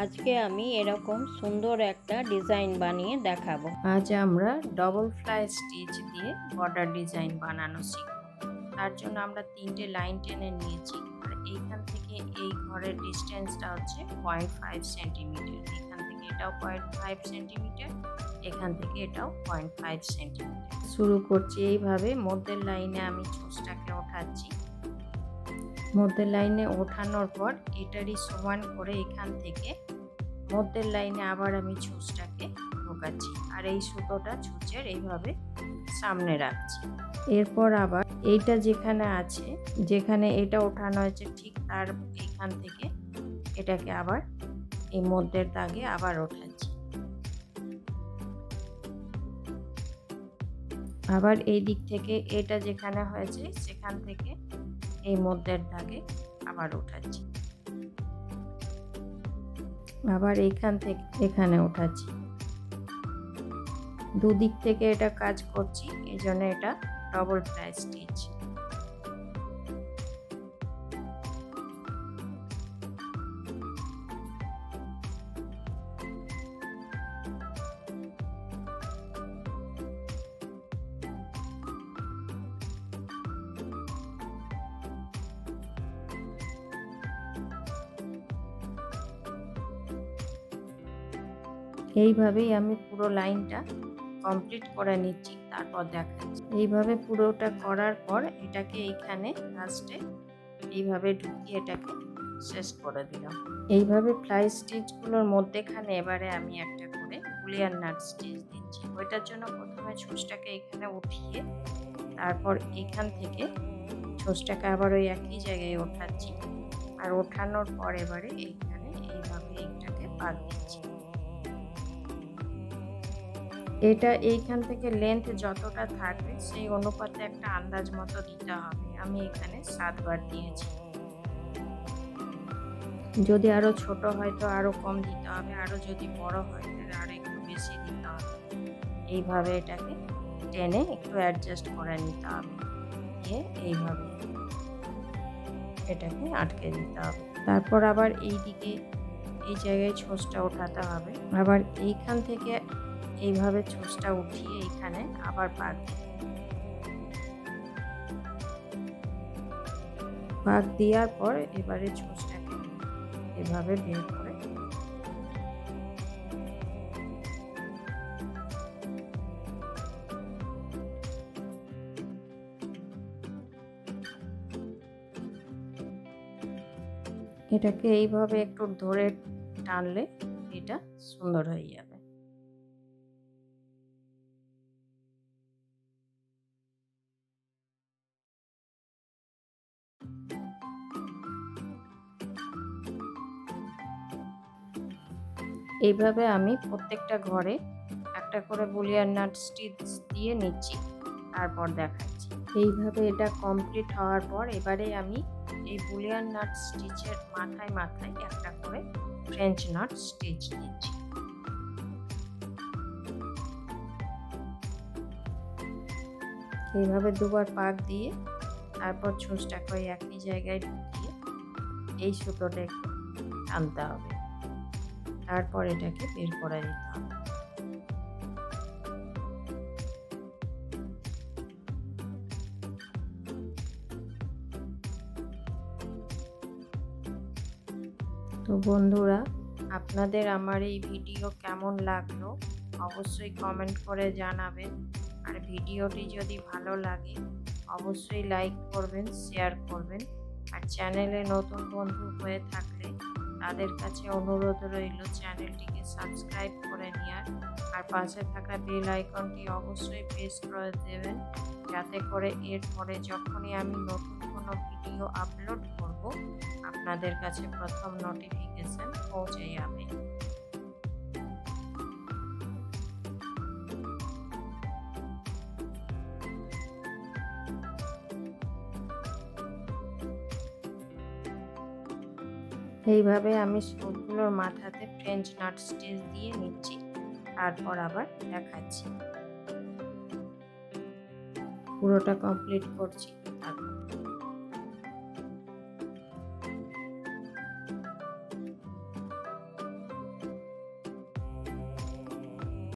আজকে আমি এরকম সুন্দর একটা ডিজাইন বানিয়ে দেখাবো। আজ আমরা ডবল ফ্লাই স্টিচ দিয়ে বর্ডার ডিজাইন বানানো শিখব। তার জন্য আমরা 3টে লাইন টেনে নিয়েছি। আর এইখান থেকে এই ঘরের ডিস্টেন্সটা হচ্ছে 0.5 সেন্টিমিটার। এখান থেকে এটাও 0.5 সেন্টিমিটার, এখান থেকে এটাও 0.5 সেন্টিমিটার। শুরু করছি এইভাবে। মধ্যের লাইনে আমি চোঁচটাকে ওঠাচ্ছি। মধ্যের লাইনে ওঠানোর পর এটারই সমান করে এখান থেকে মধ্যের লাইনে আবার আমি ছুঁচটাকে ঢোকাচ্ছি আর এই সুতোটা ছুঁচের এইভাবে সামনে রাখছি। এরপর আবার এইটা যেখানে আছে, যেখানে এটা ওঠানো হয়েছে ঠিক তার এখান থেকে এটাকে আবার এই মধ্যের দাগে আবার ওঠাচ্ছি। আবার এই দিক থেকে এটা যেখানে হয়েছে সেখান থেকে এই মধ্যের দাগে আবার উঠাচ্ছি। আবার এইখান থেকে এখানে উঠাচ্ছি। দুদিক থেকে এটা কাজ করছি, এই জন্য এটা ডবল ফ্লাই স্টিচ। এইভাবেই আমি পুরো লাইনটা কমপ্লিট করে নিচ্ছি, তারপর দেখাচ্ছি। এইভাবে পুরোটা করার পর এটাকে এইখানে লাস্টে এইভাবে ঢুকিয়ে এটাকে শেষ করে দিলাম। এইভাবে ফ্লাই স্টিচগুলোর মধ্যেখানে এবারে আমি একটা করে বুলিয়ান নাট স্টিচ দিচ্ছি। ওইটার জন্য প্রথমে ছুঁচটাকে এখানে উঠিয়ে তারপর এখান থেকে ছুঁচটাকে আবার ওই একই জায়গায় ওঠাচ্ছি। আর ওঠানোর পর এবারে এইখানে এইভাবে এইটাকে পাক দিচ্ছি। এটা এইখান থেকে লেন্থ যতটা থাকবে সেই অনুপাতে একটা আন্দাজ মতো দিতে হবে। আমি এখানে 7 বার দিয়েছি। যদি আরো ছোট হয় তো আরো কম দিতে হবে, আরো যদি বড় হয় তাহলে আরো একটু বেশি দিতে হবে। এইভাবে এটাকে টেনে একটু অ্যাডজাস্ট করে নিতে হবে, দিয়ে এইভাবে এটাকে আটকে দিতে হবে। তারপর আবার এই দিকে এই জায়গায় ছুঁচটা ওঠাতে হবে। আবার এইখান থেকে এইভাবে ছুঁচটা উঠিয়ে এইখানে আবার পাক দেওয়ার পর এবারে ছুঁচটাকে এভাবে বের করে এটাকে এইভাবে একটু ধরে টানলে এটা সুন্দর হয়ে যাবে। এইভাবে আমি প্রত্যেকটা ঘরে একটা করে বুলিয়ান নাট স্টিচ দিয়ে নিচ্ছি, তারপর দেখাচ্ছি। এইভাবে এটা কমপ্লিট হওয়ার পর এবারে আমি এই বুলিয়ান নাট স্টিচের মাথায় মাথায় একটা করে ফ্রেঞ্চ নাট স্টিচ দিচ্ছি। এইভাবে দুবার পাক দিয়ে তারপর ছুঁচটাকে ওই একই জায়গায় ঢুকিয়ে এই সুতোটা একটু টানতে হবে, তারপর এটাকে বের করে দিতে হবে। তো বন্ধুরা, আপনাদের আমার এই ভিডিও কেমন লাগলো অবশ্যই কমেন্ট করে জানাবেন। আর ভিডিওটি যদি ভালো লাগে অবশ্যই লাইক করবেন, শেয়ার করবেন। আর চ্যানেলে নতুন বন্ধু হয়ে থাকলে তাদের কাছে অনুরোধ রইল চ্যানেলটিকে সাবস্ক্রাইব করে নেওয়ার। আর পাশে থাকা বেল আইকনটি অবশ্যই প্রেস করে দেবেন, যাতে করে এরপরে যখনই আমি নতুন কোনো ভিডিও আপলোড করব আপনাদের কাছে প্রথম নোটিফিকেশন পৌঁছে যাবে। এইভাবে আমি সবগুলোর মাথাতে ফ্রেঞ্চ নাট স্টিচ দিয়ে নিচ্ছি, তারপর আবার দেখাচ্ছি। পুরোটা কমপ্লিট করছি।